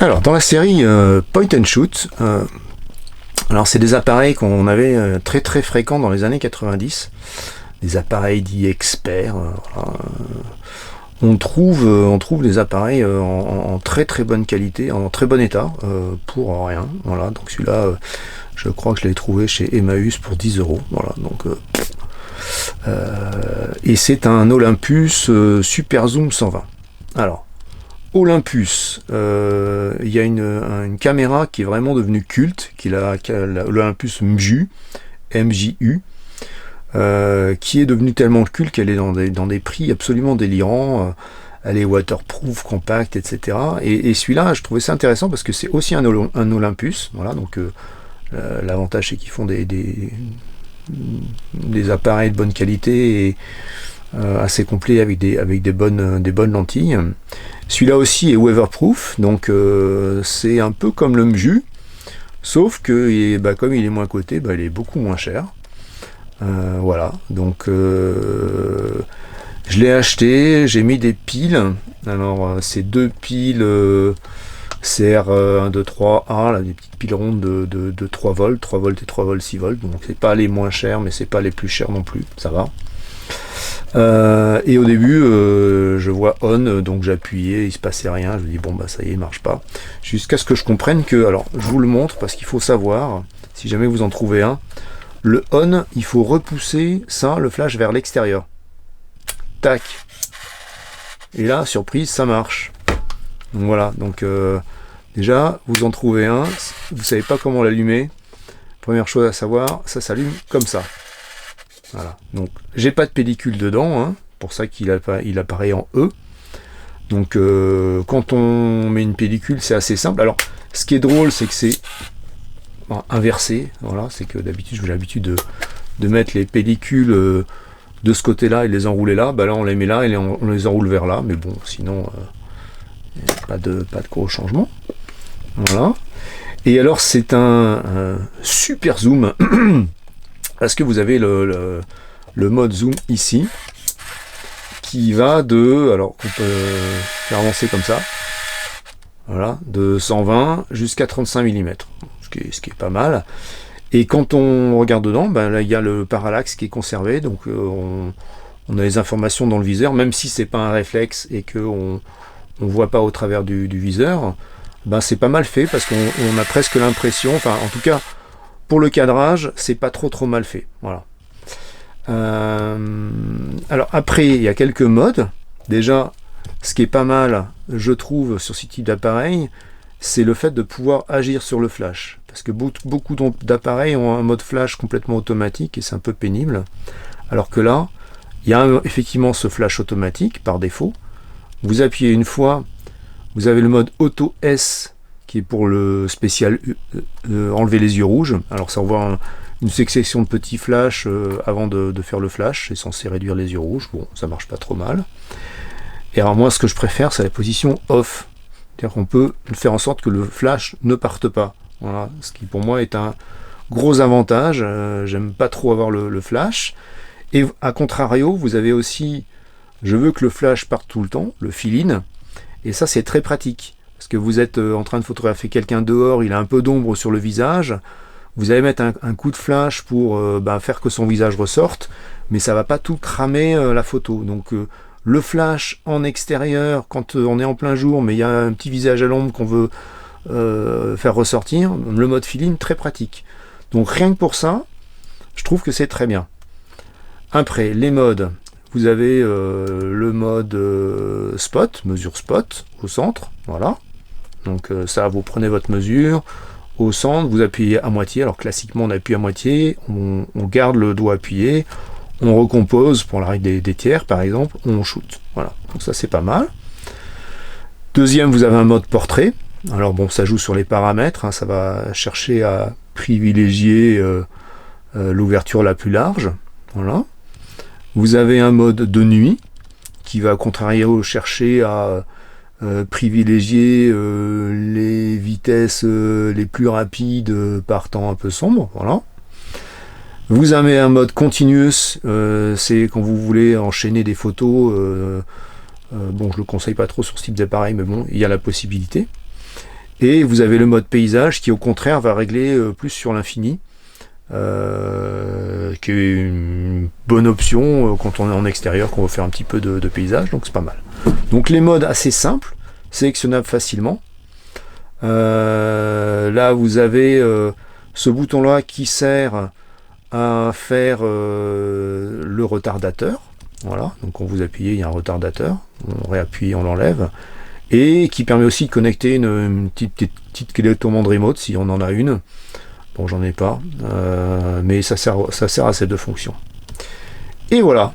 Alors, dans la série Point and Shoot, alors c'est des appareils qu'on avait très très fréquents dans les années 90, des appareils dits experts. Voilà. On trouve des appareils en très très bonne qualité, en très bon état, pour rien. Voilà, donc celui-là, je crois que je l'ai trouvé chez Emmaüs pour 10 €. Voilà, donc et c'est un Olympus Super Zoom 120. Alors, Olympus, il y a une caméra qui est vraiment devenue culte, l'Olympus MJU, qui est devenue tellement culte qu'elle est dans des prix absolument délirants. Elle est waterproof, compacte, etc. Et celui-là, je trouvais ça intéressant parce que c'est aussi un Olympus. Voilà, donc l'avantage c'est qu'ils font des appareils de bonne qualité et assez complets avec des bonnes lentilles. Celui-là aussi est weatherproof, donc c'est un peu comme le MJU, sauf que comme il est moins coté, il est beaucoup moins cher. Voilà, donc je l'ai acheté, j'ai mis des piles. Alors c'est deux piles CR1, 2, 3A, là, des petites piles rondes de 3 volts, 3 volts et 3 volts, 6 volts, donc c'est pas les moins chers, mais c'est pas les plus chers non plus, ça va. Et au début je vois on, donc j'appuyais, il se passait rien, je me dis bon ça y est, il marche pas, jusqu'à ce que je comprenne que, alors je vous le montre parce qu'il faut savoir, si jamais vous en trouvez un, le on, il faut repousser ça, le flash vers l'extérieur, tac, et là surprise ça marche. Donc voilà, donc déjà vous en trouvez un, vous savez pas comment l'allumer, première chose à savoir, ça s'allume comme ça. Voilà, donc j'ai pas de pellicule dedans, hein, pour ça qu'il apparaît en E. Donc quand on met une pellicule, c'est assez simple. Alors ce qui est drôle, c'est que c'est inversé. Voilà, c'est que d'habitude j'ai l'habitude de mettre les pellicules de ce côté-là et les enrouler là. Là on les met là et on les enroule vers là. Mais bon, sinon pas de gros changement. Voilà. Et alors c'est un super zoom. Parce que vous avez le mode zoom ici, qui va de, alors on peut faire avancer comme ça, voilà, de 120 jusqu'à 35 mm, ce qui est pas mal. Et quand on regarde dedans, là il y a le parallaxe qui est conservé, donc on a les informations dans le viseur, même si c'est pas un réflexe et que on voit pas au travers du viseur, c'est pas mal fait parce qu'on a presque l'impression, enfin en tout cas, pour le cadrage, c'est pas trop mal fait. Voilà. Alors après, il y a quelques modes. Déjà, ce qui est pas mal, je trouve, sur ce type d'appareil, c'est le fait de pouvoir agir sur le flash. Parce que beaucoup d'appareils ont un mode flash complètement automatique et c'est un peu pénible. Alors que là, il y a effectivement ce flash automatique par défaut. Vous appuyez une fois, vous avez le mode Auto S qui est pour le spécial enlever les yeux rouges. Alors ça envoie une succession de petits flashs avant de faire le flash, c'est censé réduire les yeux rouges, bon ça marche pas trop mal. Et alors moi ce que je préfère c'est la position off, c'est-à-dire qu'on peut faire en sorte que le flash ne parte pas. Voilà, ce qui pour moi est un gros avantage, j'aime pas trop avoir le flash. Et à contrario, vous avez aussi, je veux que le flash parte tout le temps, le fill-in, et ça c'est très pratique. Parce que vous êtes en train de photographier quelqu'un dehors, il a un peu d'ombre sur le visage, vous allez mettre un coup de flash pour faire que son visage ressorte, mais ça va pas tout cramer la photo. Donc le flash en extérieur, quand on est en plein jour, mais il y a un petit visage à l'ombre qu'on veut faire ressortir, le mode fill-in, très pratique. Donc rien que pour ça, je trouve que c'est très bien. Après, les modes. Vous avez le mode spot, mesure spot, au centre, voilà. Donc ça, vous prenez votre mesure, au centre, vous appuyez à moitié. Alors classiquement, on appuie à moitié, on garde le doigt appuyé, on recompose pour la règle des tiers, par exemple, on shoot. Voilà, donc ça c'est pas mal. Deuxième, vous avez un mode portrait. Alors bon, ça joue sur les paramètres, hein, ça va chercher à privilégier l'ouverture la plus large. Voilà. Vous avez un mode de nuit qui va, à contrario, chercher à privilégier les vitesses les plus rapides par temps un peu sombre. Voilà. Vous avez un mode continuous, c'est quand vous voulez enchaîner des photos. Bon, je le conseille pas trop sur ce type d'appareil, mais bon, il y a la possibilité. Et vous avez le mode paysage qui au contraire va régler plus sur l'infini, qui est une bonne option quand on est en extérieur, qu'on veut faire un petit peu de paysage, donc c'est pas mal. Donc les modes assez simples, sélectionnables facilement. Là vous avez ce bouton là qui sert à faire le retardateur. Voilà, donc quand vous appuyez, il y a un retardateur, on réappuie, on l'enlève, et qui permet aussi de connecter une petite télécommande remote si on en a une. Bon, j'en ai pas, mais ça sert à ces deux fonctions. Et voilà,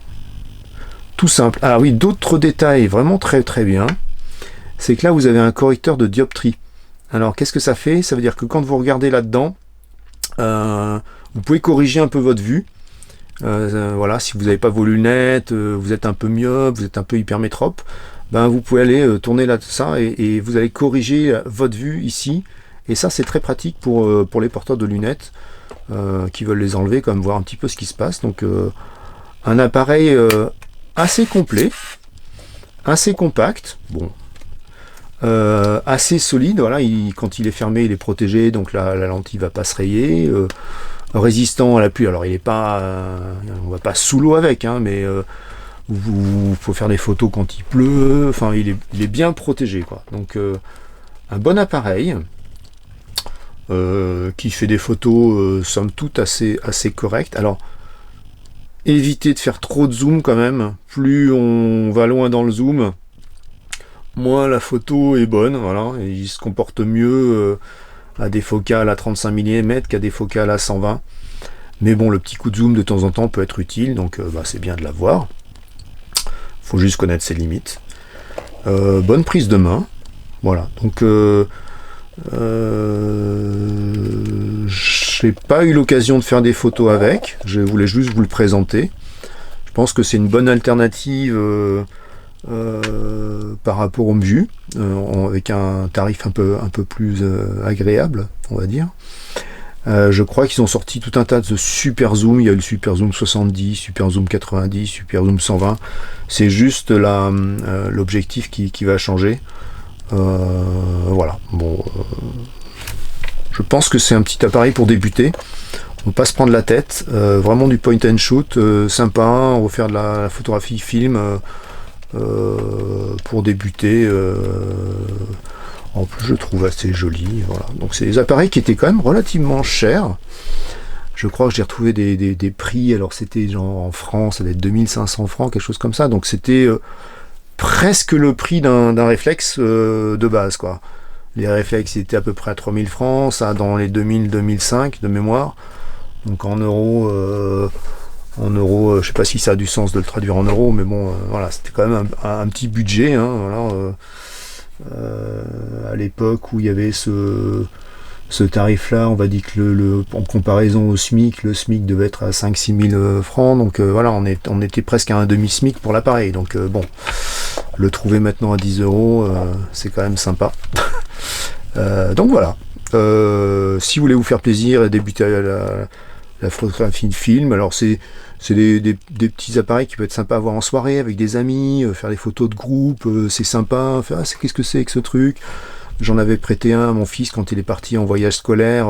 tout simple. Ah oui, d'autres détails vraiment très très bien, c'est que là vous avez un correcteur de dioptrie. Alors qu'est-ce que ça fait? Ça veut dire que quand vous regardez là-dedans, vous pouvez corriger un peu votre vue. Voilà, si vous n'avez pas vos lunettes, vous êtes un peu myope, vous êtes un peu hypermétrope, ben vous pouvez aller tourner là ça et vous allez corriger votre vue ici. Et ça c'est très pratique pour les porteurs de lunettes qui veulent les enlever, comme voir un petit peu ce qui se passe. Donc un appareil assez complet, assez compact, bon, assez solide. Voilà, quand il est fermé, il est protégé, donc la lentille va pas se rayer. Résistant à la pluie, alors il est pas, on va pas sous l'eau avec, hein, mais faut faire des photos quand il pleut. Enfin, il est bien protégé, quoi. Donc un bon appareil qui fait des photos somme toute assez correctes. Alors évitez de faire trop de zoom quand même. Plus on va loin dans le zoom, moins la photo est bonne. Voilà, et il se comporte mieux à des focales à 35 mm qu'à des focales à 120. Mais bon, le petit coup de zoom de temps en temps peut être utile, donc c'est bien de l'avoir. Faut juste connaître ses limites. Bonne prise de main. Voilà, donc j'ai pas eu l'occasion de faire des photos avec, je voulais juste vous le présenter. Je pense que c'est une bonne alternative par rapport au Mvu, avec un tarif un peu plus agréable, on va dire. Je crois qu'ils ont sorti tout un tas de super zoom. Il y a eu le super zoom 70, super zoom 90, super zoom 120. C'est juste l'objectif qui va changer. Voilà. Bon, je pense que c'est un petit appareil pour débuter. On va pas se prendre la tête. Vraiment du point and shoot, sympa. On va faire de la photographie film. Pour débuter, en plus je trouve assez joli. Voilà. Donc c'est des appareils qui étaient quand même relativement chers. Je crois que j'ai retrouvé des prix, alors c'était genre en France, ça doit être 2500 francs, quelque chose comme ça. Donc c'était presque le prix d'un réflexe de base, quoi. Les réflexes étaient à peu près à 3000 francs, ça dans les 2000-2005 de mémoire. Donc en euros, je sais pas si ça a du sens de le traduire en euros, mais bon, voilà, c'était quand même un petit budget, hein, voilà, à l'époque où il y avait ce tarif-là, on va dire que en comparaison au SMIC, le SMIC devait être à 5-6 000 francs, donc voilà, on était presque à un demi-SMIC pour l'appareil, donc bon, le trouver maintenant à 10 €, c'est quand même sympa. Donc voilà, si vous voulez vous faire plaisir et débuter la photographie de film, alors c'est des petits appareils qui peuvent être sympas à voir en soirée avec des amis, faire des photos de groupe, c'est sympa, faire qu'est-ce que c'est que ce truc. J'en avais prêté un à mon fils quand il est parti en voyage scolaire,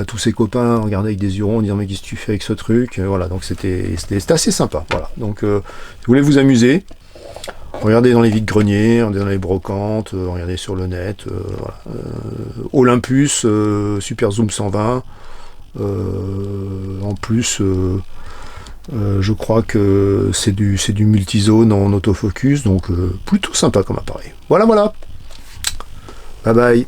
tous ses copains regardaient avec des yeux ronds en disant mais qu'est-ce que tu fais avec ce truc, voilà, donc c'était assez sympa, voilà. Donc si vous voulez vous amuser, regardez dans les vides-greniers, regardez dans les brocantes, regardez sur le net, voilà. Olympus, Super Zoom 120, en plus je crois que c'est du multizone en autofocus, donc plutôt sympa comme appareil. Voilà, bye bye.